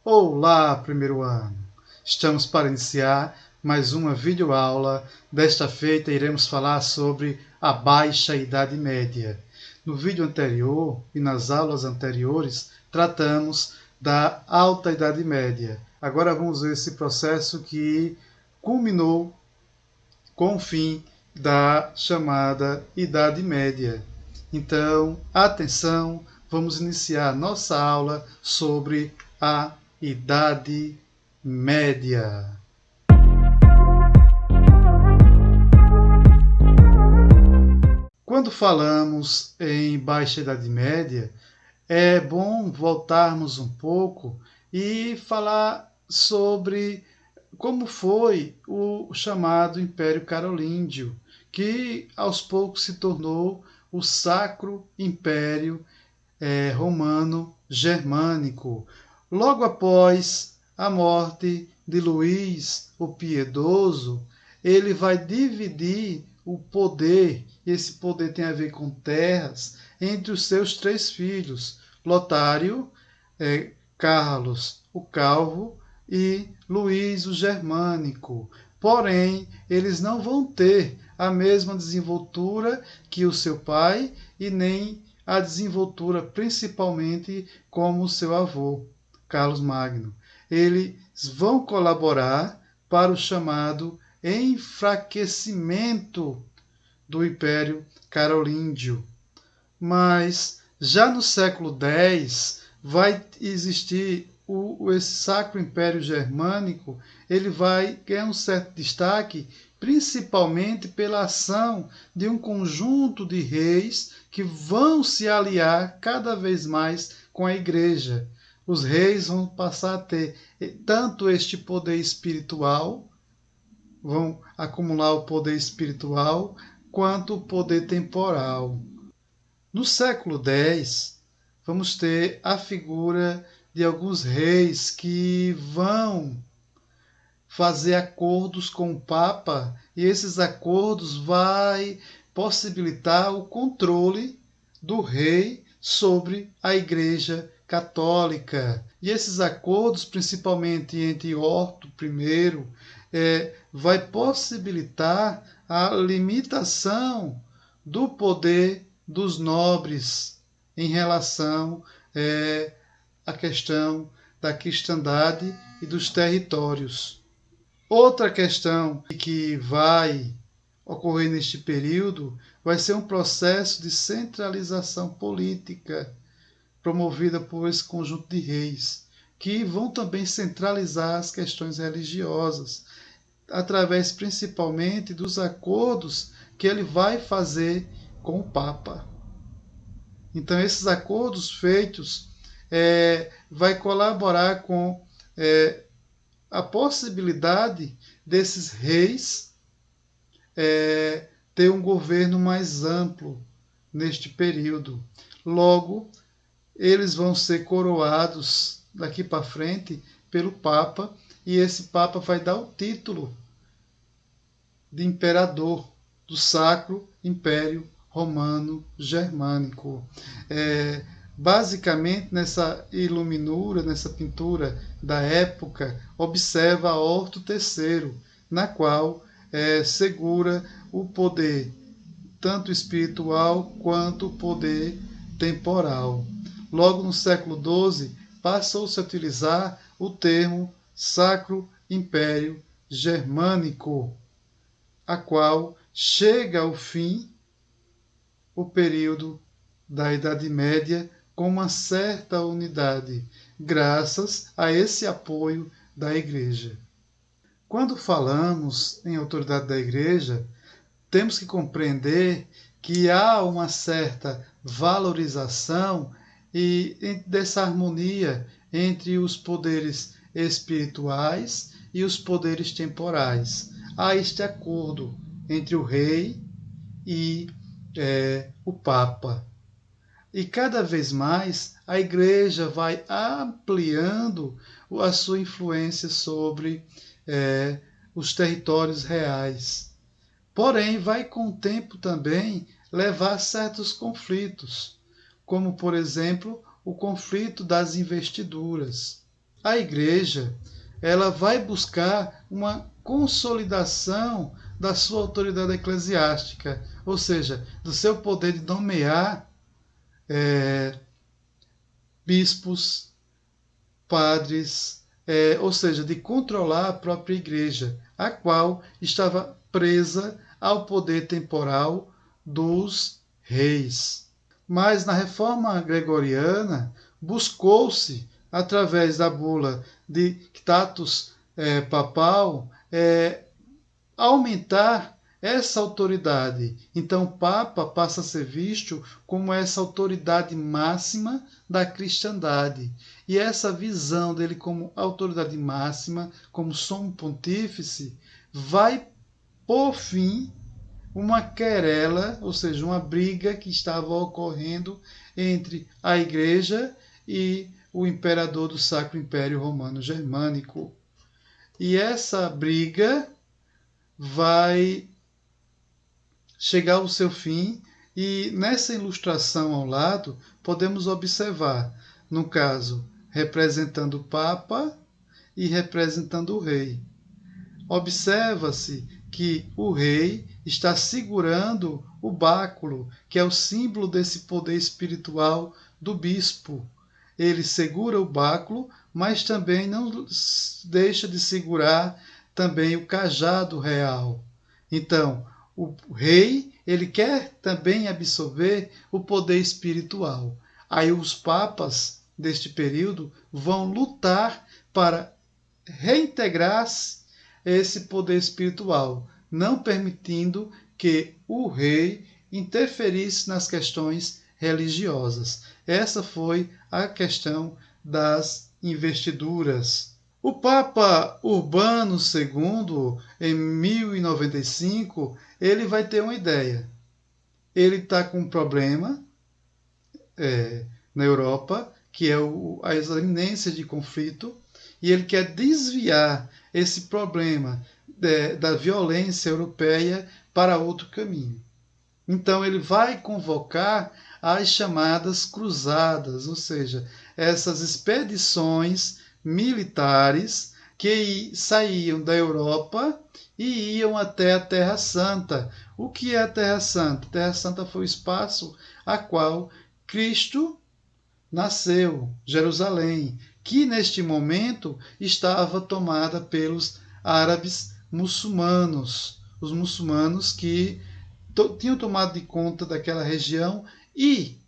Olá, primeiro ano! Estamos para iniciar mais uma videoaula. Desta feita iremos falar sobre a Baixa Idade Média. No vídeo anterior e nas aulas anteriores tratamos da Alta Idade Média. Agora vamos ver esse processo que culminou com o fim da chamada Idade Média. Então, atenção, vamos iniciar nossa aula sobre a Idade Média. Quando falamos em Baixa Idade Média, é bom voltarmos um pouco e falar sobre como foi o chamado Império Carolíngio, que aos poucos se tornou o Sacro Império Romano Germânico. Logo após a morte de Luís o Piedoso, ele vai dividir o poder, e esse poder tem a ver com terras, entre os seus três filhos, Lotário, Carlos o Calvo e Luís o Germânico. Porém, eles não vão ter a mesma desenvoltura que o seu pai e nem a desenvoltura principalmente como o seu avô, Carlos Magno. Eles vão colaborar para o chamado enfraquecimento do Império Carolíngio. Mas já no século X vai existir esse Sacro Império Germânico, ele vai ganhar um certo destaque, principalmente pela ação de um conjunto de reis que vão se aliar cada vez mais com a Igreja. Os reis vão passar a ter tanto este poder espiritual, vão acumular o poder espiritual, quanto o poder temporal. No século X, vamos ter a figura de alguns reis que vão fazer acordos com o Papa, e esses acordos vai possibilitar o controle do rei sobre a Igreja Católica. E esses acordos, principalmente entre Otto I, vai possibilitar a limitação do poder dos nobres em relação à questão da cristandade e dos territórios. Outra questão que vai ocorrer neste período vai ser um processo de centralização política promovida por esse conjunto de reis, que vão também centralizar as questões religiosas, através principalmente dos acordos que ele vai fazer com o Papa. Então, esses acordos feitos vai colaborar com a possibilidade desses reis ter um governo mais amplo neste período. Logo, eles vão ser coroados daqui para frente pelo Papa, e esse Papa vai dar o título de imperador do Sacro Império Romano Germânico. Basicamente, nessa iluminura, nessa pintura da época, observa Orto III, na qual segura o poder tanto espiritual quanto o poder temporal. Logo no século XII, passou-se a utilizar o termo Sacro Império Germânico, a qual chega ao fim o período da Idade Média com uma certa unidade, graças a esse apoio da Igreja. Quando falamos em autoridade da Igreja, temos que compreender que há uma certa valorização e dessa harmonia entre os poderes espirituais e os poderes temporais. Há este acordo entre o rei e o Papa. E cada vez mais a Igreja vai ampliando a sua influência sobre os territórios reais. Porém, vai com o tempo também levar a certos conflitos, como, por exemplo, o conflito das investiduras. a igreja ela vai buscar uma consolidação da sua autoridade eclesiástica, ou seja, do seu poder de nomear bispos, padres, ou seja, de controlar a própria igreja, a qual estava presa ao poder temporal dos reis. Mas na reforma gregoriana buscou-se, através da bula de status papal, aumentar essa autoridade. Então, o Papa passa a ser visto como essa autoridade máxima da cristandade. E essa visão dele como autoridade máxima, como sumo pontífice, vai por fim uma querela, ou seja, uma briga que estava ocorrendo entre a Igreja e o imperador do Sacro Império Romano Germânico. E essa briga vai chegar ao seu fim, e nessa ilustração ao lado podemos observar, no caso, representando o Papa e representando o rei. Observa-se que o rei está segurando o báculo, que é o símbolo desse poder espiritual do bispo. Ele segura o báculo, mas também não deixa de segurar também o cajado real. Então, o rei, ele quer também absorver o poder espiritual. Aí os papas deste período vão lutar para reintegrar-se esse poder espiritual, não permitindo que o rei interferisse nas questões religiosas. Essa foi a questão das investiduras. O Papa Urbano II, em 1095, ele vai ter uma ideia. Ele está com um problema na Europa, que é a iminência de conflito, e ele quer desviar esse problema da violência europeia para outro caminho. Então ele vai convocar as chamadas cruzadas, ou seja, essas expedições militares que saíam da Europa e iam até a Terra Santa. O que é a Terra Santa? A Terra Santa foi o espaço a qual Cristo nasceu, Jerusalém, que neste momento estava tomada pelos árabes muçulmanos, os muçulmanos que tinham tomado de conta daquela região e,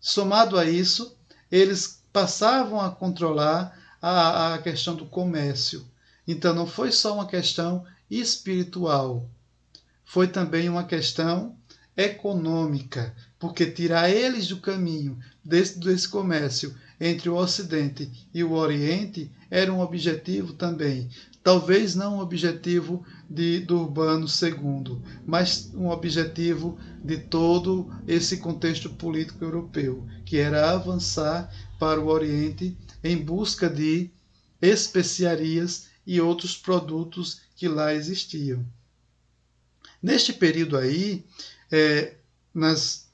somado a isso, eles passavam a controlar a questão do comércio. Então não foi só uma questão espiritual, foi também uma questão econômica, porque tirar eles do caminho desse comércio entre o Ocidente e o Oriente era um objetivo também. Talvez não um objetivo do Urbano II, mas um objetivo de todo esse contexto político europeu, que era avançar para o Oriente em busca de especiarias e outros produtos que lá existiam. Neste período aí, nas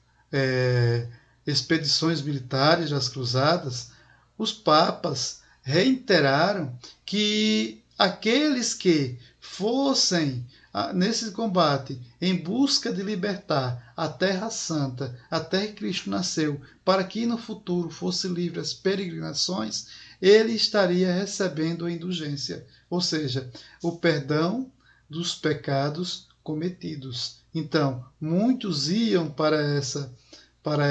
expedições militares das cruzadas, os papas reiteraram que aqueles que fossem nesse combate em busca de libertar a Terra Santa, a terra que Cristo nasceu, para que no futuro fosse livre as peregrinações, ele estaria recebendo a indulgência, ou seja, o perdão dos pecados cometidos. Então, muitos iam para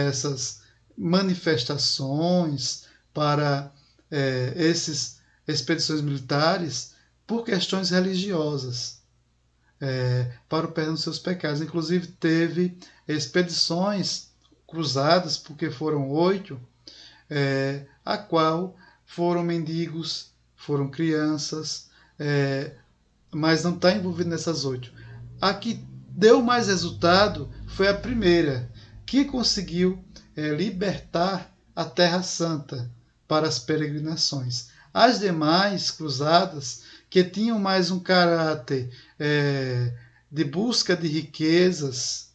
essas manifestações, para essas expedições militares, por questões religiosas, para o perdão dos seus pecados. Inclusive, teve expedições cruzadas, porque foram 8, a qual foram mendigos, foram crianças, mas não está envolvido nessas 8. A que deu mais resultado foi a primeira, que conseguiu libertar a Terra Santa para as peregrinações. As demais cruzadas, que tinham mais um caráter de busca de riquezas,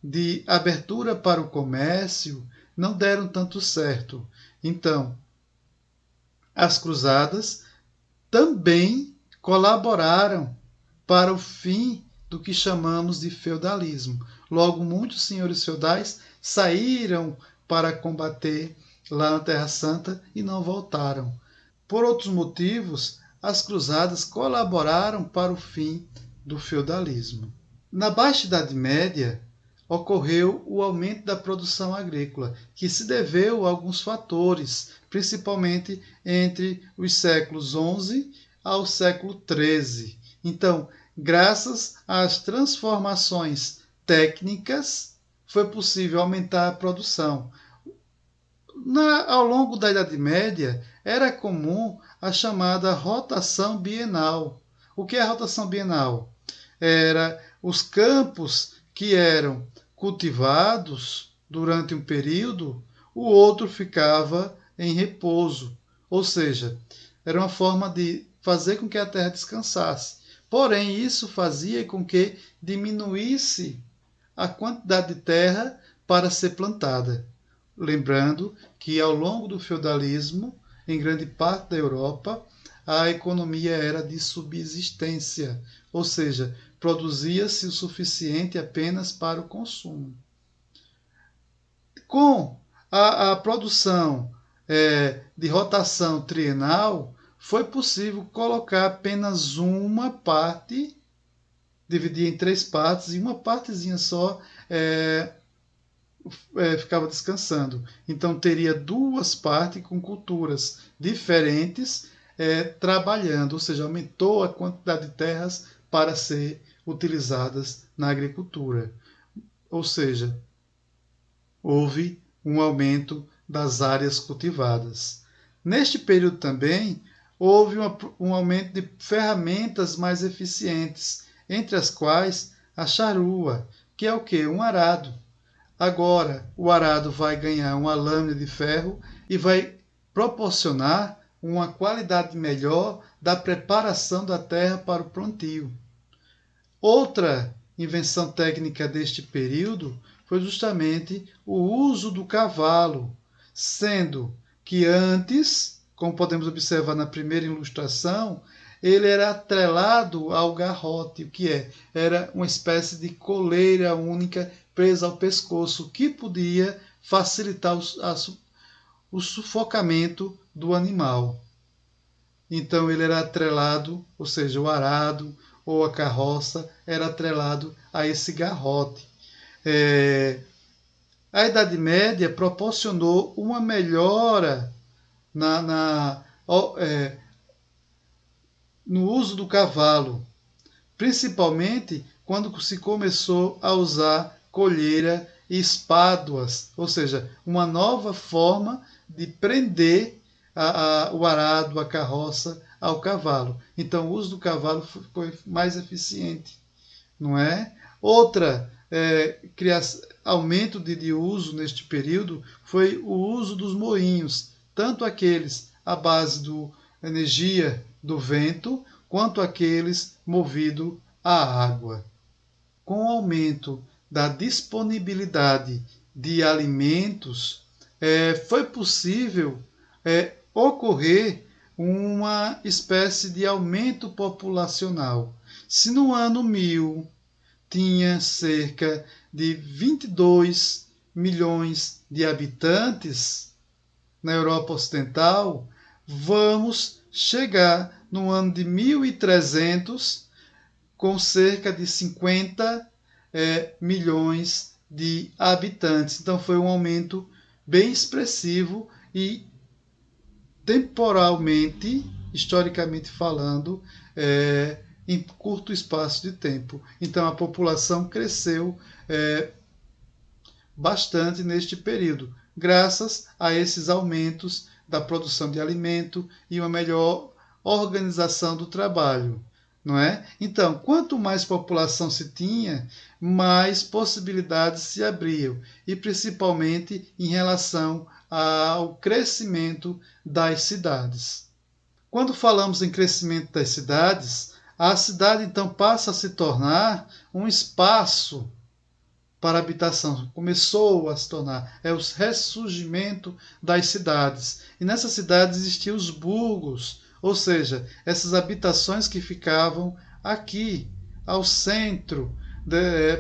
de abertura para o comércio, não deram tanto certo. Então, As cruzadas também colaboraram para o fim do que chamamos de feudalismo. Logo, muitos senhores feudais saíram para combater lá na Terra Santa e não voltaram. Por outros motivos, as cruzadas colaboraram para o fim do feudalismo. Na Baixa Idade Média, ocorreu o aumento da produção agrícola, que se deveu a alguns fatores, principalmente entre os séculos XI ao século XIII. Então, graças às transformações técnicas, foi possível aumentar a produção. Ao longo da Idade Média, era comum a chamada rotação bienal. O que é a rotação bienal? Era os campos que eram cultivados durante um período, o outro ficava em repouso. Ou seja, era uma forma de fazer com que a terra descansasse. Porém, isso fazia com que diminuísse a quantidade de terra para ser plantada. Lembrando que ao longo do feudalismo, em grande parte da Europa, a economia era de subsistência, ou seja, produzia-se o suficiente apenas para o consumo. Com a produção de rotação trienal, foi possível colocar apenas uma parte, dividir em 3 partes, e uma partezinha só ficava descansando. Então teria 2 partes com culturas diferentes trabalhando, ou seja, aumentou a quantidade de terras para ser utilizadas na agricultura. Ou seja, houve um aumento das áreas cultivadas. Neste período também, houve um aumento de ferramentas mais eficientes, entre as quais a charrua, que é o quê? Um arado. Agora, o arado vai ganhar uma lâmina de ferro e vai proporcionar uma qualidade melhor da preparação da terra para o plantio. Outra invenção técnica deste período foi justamente o uso do cavalo, sendo que antes, como podemos observar na primeira ilustração, ele era atrelado ao garrote, o que era uma espécie de coleira única presa ao pescoço, que podia facilitar o sufocamento do animal. Então ele era atrelado, ou seja, o arado ou a carroça era atrelado a esse garrote. A Idade Média proporcionou uma melhora no uso do cavalo, principalmente quando se começou a usar colheira e espáduas, ou seja, uma nova forma de prender o arado, a carroça ao cavalo. Então o uso do cavalo foi mais eficiente, não é? Outra aumento de uso neste período foi o uso dos moinhos, tanto aqueles à base da energia do vento, quanto aqueles movidos à água. Com o aumento da disponibilidade de alimentos, foi possível ocorrer uma espécie de aumento populacional. Se no ano 1000 tinha cerca de 22 milhões de habitantes na Europa Ocidental, vamos chegar no ano de 1300 com cerca de 50 milhões de habitantes. Então foi um aumento bem expressivo e temporalmente, historicamente falando, em curto espaço de tempo. Então a população cresceu bastante neste período, graças a esses aumentos da produção de alimento e uma melhor organização do trabalho, não é? Então, quanto mais população se tinha, mais possibilidades se abriam, e principalmente em relação ao crescimento das cidades. Quando falamos em crescimento das cidades, a cidade então passa a se tornar um espaço para a habitação. Começou a se tornar. É o ressurgimento das cidades. E nessas cidades existiam os burgos, ou seja, essas habitações que ficavam aqui, ao centro,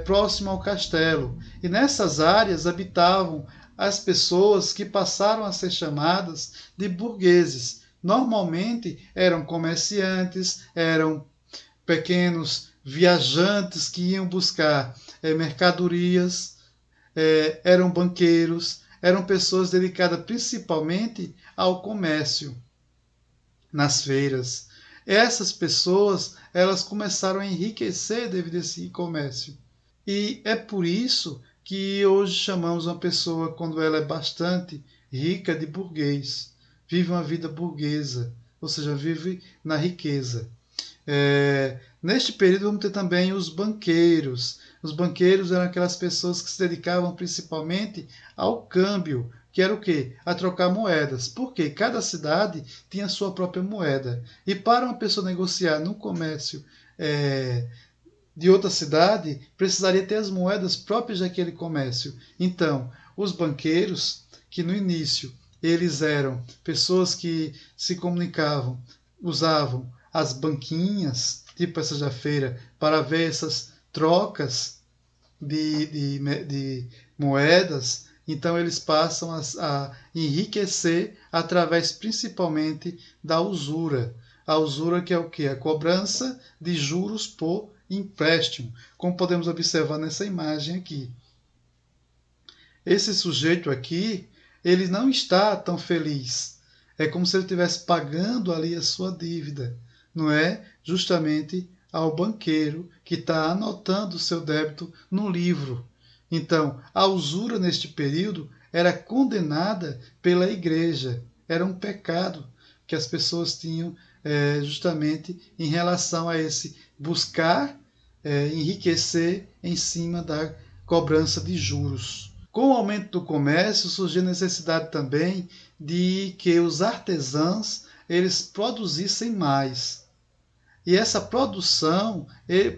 próximo ao castelo. E nessas áreas habitavam as pessoas que passaram a ser chamadas de burgueses. Normalmente eram comerciantes, eram pequenos viajantes que iam buscar mercadorias, eram banqueiros, eram pessoas dedicadas principalmente ao comércio nas feiras. Essas pessoas, elas começaram a enriquecer devido a esse comércio. E é por isso que hoje chamamos uma pessoa, quando ela é bastante rica, de burguês. Vive uma vida burguesa, ou seja, vive na riqueza. Neste período vamos ter também os banqueiros. Os banqueiros eram aquelas pessoas que se dedicavam principalmente ao câmbio, que era o quê? A trocar moedas. Porque cada cidade tinha sua própria moeda. E para uma pessoa negociar no comércio de outra cidade, precisaria ter as moedas próprias daquele comércio. Então, os banqueiros, que no início eles eram pessoas que se comunicavam, usavam as banquinhas, tipo essa da feira, para ver essas trocas de moedas. Então eles passam a enriquecer através principalmente da usura. A usura, que é o quê? A cobrança de juros por empréstimo, como podemos observar nessa imagem aqui. Esse sujeito aqui, ele não está tão feliz. É como se ele estivesse pagando ali a sua dívida. Não é? Justamente ao banqueiro que está anotando o seu débito no livro. Então, a usura neste período era condenada pela igreja. Era um pecado que as pessoas tinham justamente em relação a esse buscar enriquecer em cima da cobrança de juros. Com o aumento do comércio, surgiu a necessidade também de que os artesãos eles produzissem mais. E essa produção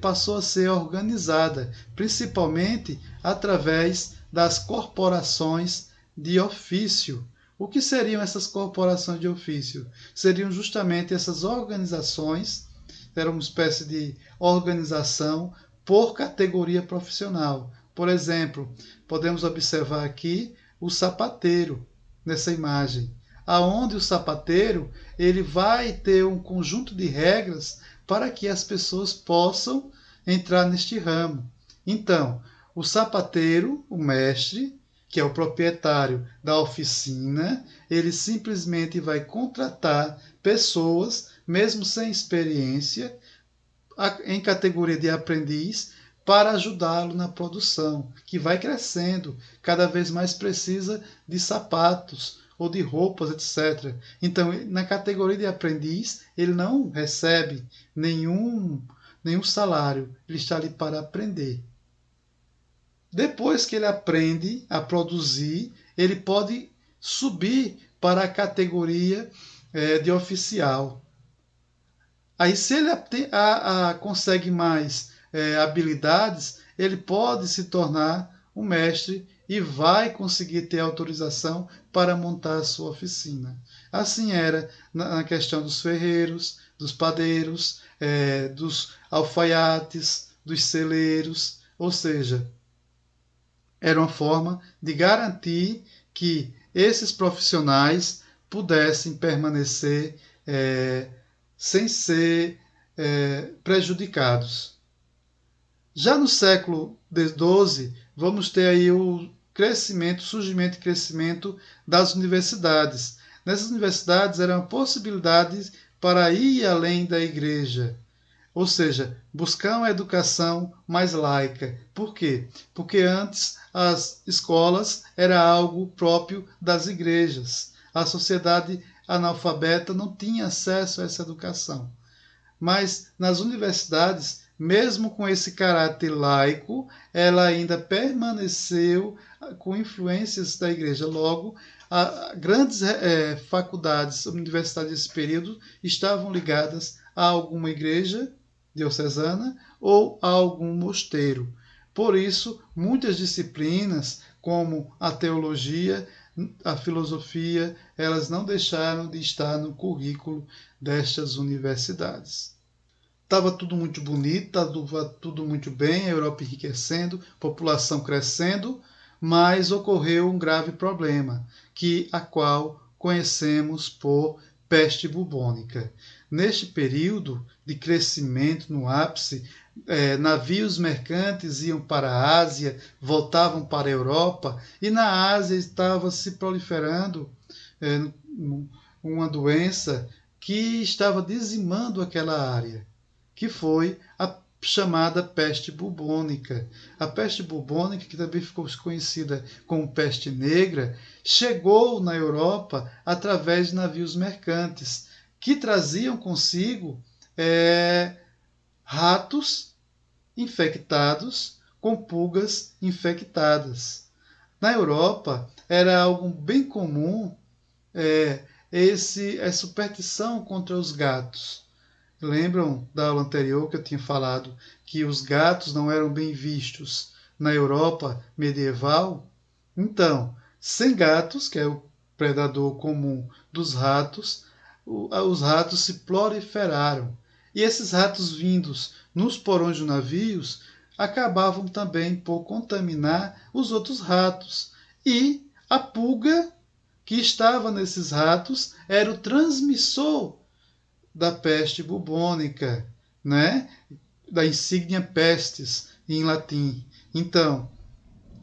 passou a ser organizada, principalmente através das corporações de ofício. O que seriam essas corporações de ofício? Seriam justamente essas organizações, era uma espécie de organização por categoria profissional. Por exemplo, podemos observar aqui o sapateiro nessa imagem, aonde o sapateiro ele vai ter um conjunto de regras para que as pessoas possam entrar neste ramo. Então, o sapateiro, o mestre, que é o proprietário da oficina, ele simplesmente vai contratar pessoas, mesmo sem experiência, em categoria de aprendiz, para ajudá-lo na produção, que vai crescendo, cada vez mais precisa de sapatos ou de roupas, etc. Então, na categoria de aprendiz, ele não recebe nenhum salário, ele está ali para aprender. Depois que ele aprende a produzir, ele pode subir para a categoria de oficial. Aí, se ele consegue mais habilidades, ele pode se tornar um mestre e vai conseguir ter autorização para montar a sua oficina. Assim era na questão dos ferreiros, dos padeiros, dos alfaiates, dos celeiros, ou seja, era uma forma de garantir que esses profissionais pudessem permanecer sem ser prejudicados. Já no século XII, vamos ter aí o surgimento e crescimento das universidades. Nessas universidades era uma possibilidade para ir além da igreja, ou seja, buscar uma educação mais laica. Por quê? Porque antes as escolas era algo próprio das igrejas. A sociedade analfabeta não tinha acesso a essa educação. Mas nas universidades, mesmo com esse caráter laico, ela ainda permaneceu com influências da igreja. Logo, grandes faculdades, universidades desse período estavam ligadas a alguma igreja diocesana ou a algum mosteiro. Por isso, muitas disciplinas, como a teologia, a filosofia, elas não deixaram de estar no currículo destas universidades. Estava tudo muito bonito, estava tudo muito bem, a Europa enriquecendo, população crescendo, mas ocorreu um grave problema, a qual conhecemos por peste bubônica. Neste período de crescimento no ápice, navios mercantes iam para a Ásia, voltavam para a Europa, e na Ásia estava se proliferando uma doença que estava dizimando aquela área, que foi a chamada peste bubônica. A peste bubônica, que também ficou conhecida como peste negra, chegou na Europa através de navios mercantes, que traziam consigo ratos infectados com pulgas infectadas. Na Europa era algo bem comum essa superstição contra os gatos. Lembram da aula anterior que eu tinha falado que os gatos não eram bem vistos na Europa medieval? Então, sem gatos, que é o predador comum dos ratos, os ratos se proliferaram. E esses ratos vindos nos porões dos navios acabavam também por contaminar os outros ratos. E a pulga que estava nesses ratos era o transmissor da peste bubônica, né? Da insígnia pestis, em latim. Então,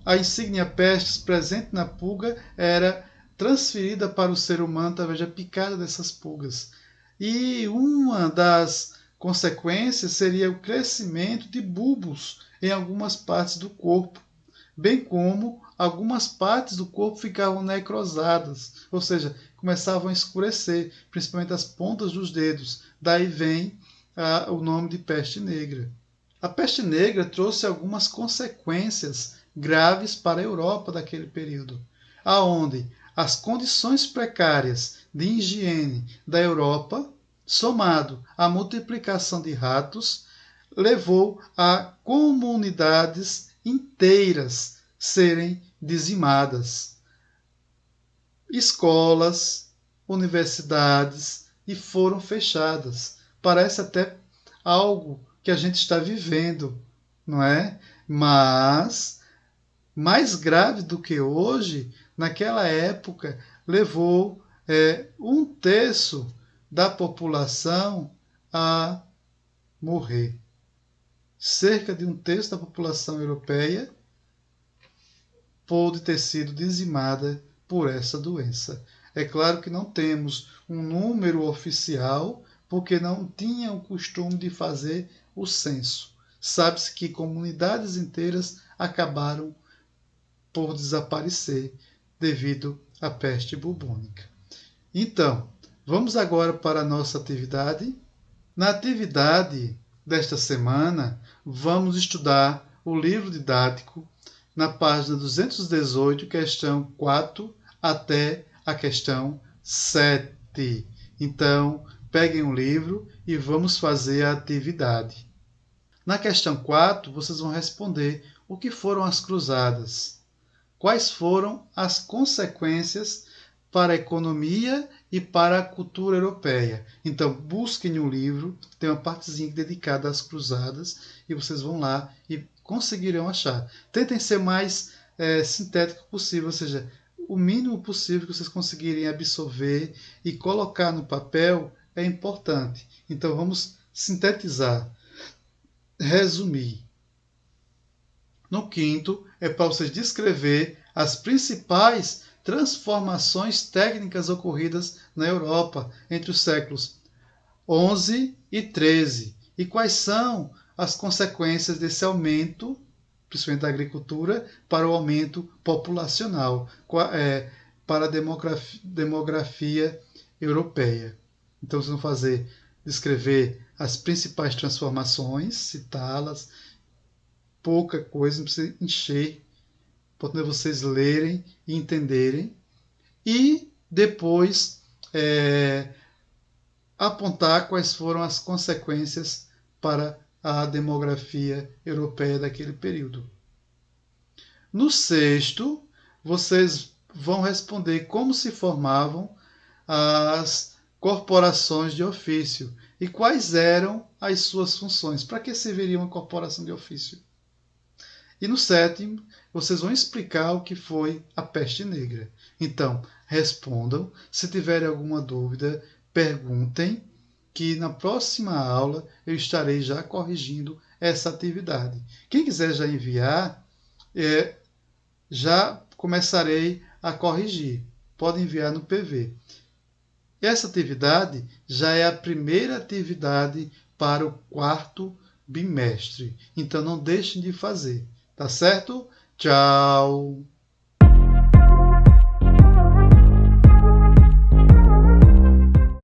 a insígnia pestis presente na pulga era transferida para o ser humano através da picada dessas pulgas. E uma das consequências seria o crescimento de bulbos em algumas partes do corpo, bem como algumas partes do corpo ficavam necrosadas, ou seja, começavam a escurecer, principalmente as pontas dos dedos. Daí vem o nome de peste negra. A peste negra trouxe algumas consequências graves para a Europa daquele período, aonde as condições precárias de higiene da Europa, somado à multiplicação de ratos, levou a comunidades inteiras serem dizimadas. Escolas, universidades e foram fechadas. Parece até algo que a gente está vivendo, não é? Mas, mais grave do que hoje, naquela época, levou 1/3 da população a morrer. Cerca de 1/3 da população europeia pôde ter sido dizimada por essa doença. É claro que não temos um número oficial, porque não tinham o costume de fazer o censo. Sabe-se que comunidades inteiras acabaram por desaparecer devido à peste bubônica. Então, vamos agora para a nossa atividade. Na atividade desta semana, vamos estudar o livro didático na página 218, questão 4 até a questão 7. Então, peguem o livro e vamos fazer a atividade. Na questão 4, vocês vão responder o que foram as cruzadas. Quais foram as consequências para a economia e para a cultura europeia. Então, busquem o livro, tem uma partezinha dedicada às cruzadas, e vocês vão lá e conseguirão achar. Tentem ser mais sintético possível, ou seja, o mínimo possível que vocês conseguirem absorver e colocar no papel é importante. Então, vamos sintetizar, resumir. No quinto, é para vocês descrever as principais transformações técnicas ocorridas na Europa entre os séculos XI e XIII. E quais são as consequências desse aumento, principalmente da agricultura, para o aumento populacional, para a demografia europeia. Então, vocês vão descrever as principais transformações, citá-las, pouca coisa, não precisa encher, para vocês lerem e entenderem, e depois apontar quais foram as consequências para a demografia europeia daquele período. No sexto, vocês vão responder como se formavam as corporações de ofício e quais eram as suas funções. Para que serviria uma corporação de ofício? E no sétimo, vocês vão explicar o que foi a peste negra. Então, respondam. Se tiverem alguma dúvida, perguntem, que na próxima aula eu estarei já corrigindo essa atividade. Quem quiser já enviar, já começarei a corrigir. Pode enviar no PV. Essa atividade já é a primeira atividade para o quarto bimestre. Então não deixem de fazer. Tá certo? Tchau!